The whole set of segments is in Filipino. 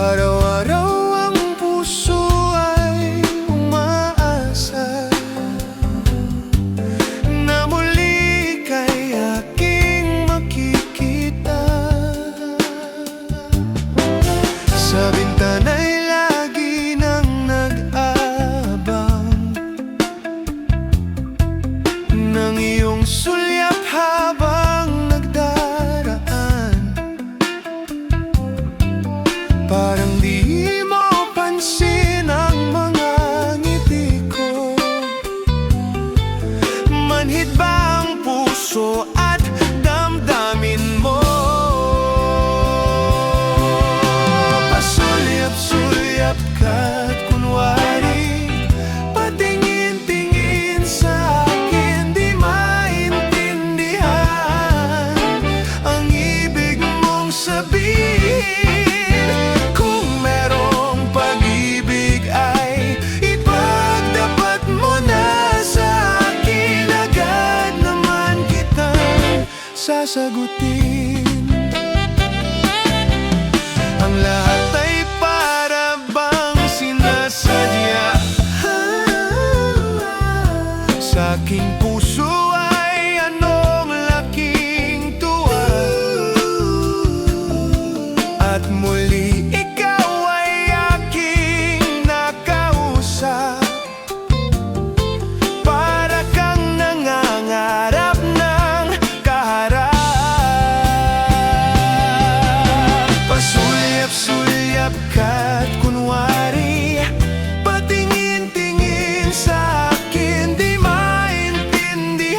Araw-araw ang puso ay umaasa na muli kay aking makikita. Sa bintana'y lagi nang nag-aabang ng iyong sulyap habang nagdaraan. Parang di mo pansin ang mga ngiti ko. Manhid ba ang puso at damdamin mo? Pasulyap-sulyap ka't kunwari patingin-tingin sa akin, di maintindihan ang ibig mong sabihin. Sasagutin ang lahat ay para bang sinasadya. Sa aking puso ay anong laking tuwa, at muli ikaw ay aking nakausap. Para kang nangangarap ng kaharap. Pasulyap-sulyap ka't kunwari patingin-tingin sa akin, di maintindihan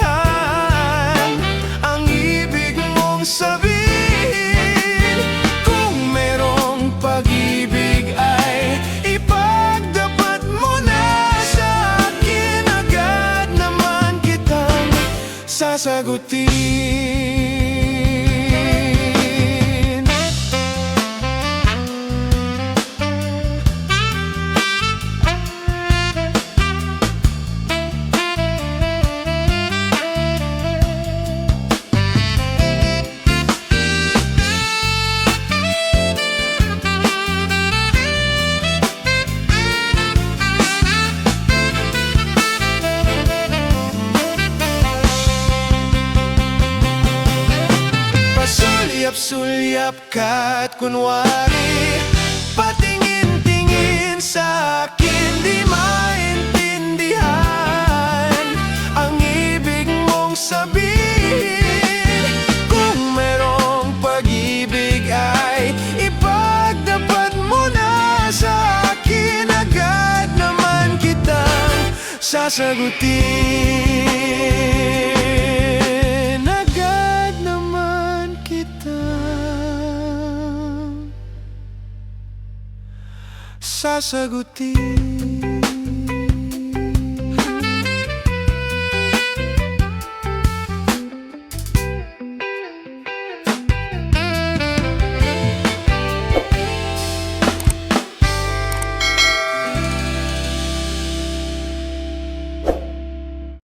ang ibig mong sabihin. Kung merong pag-ibig ay ipagdapat mo na sa akin, agad naman kitang sasagutin. Pasulyap-sulyap ka't kunwari patingin-tingin sa akin, di maintindihan ang ibig mong sabihin. Kung merong pag-ibig ay ipagdapat mo na sa akin, agad naman kitang sasagutin. Sasagutin.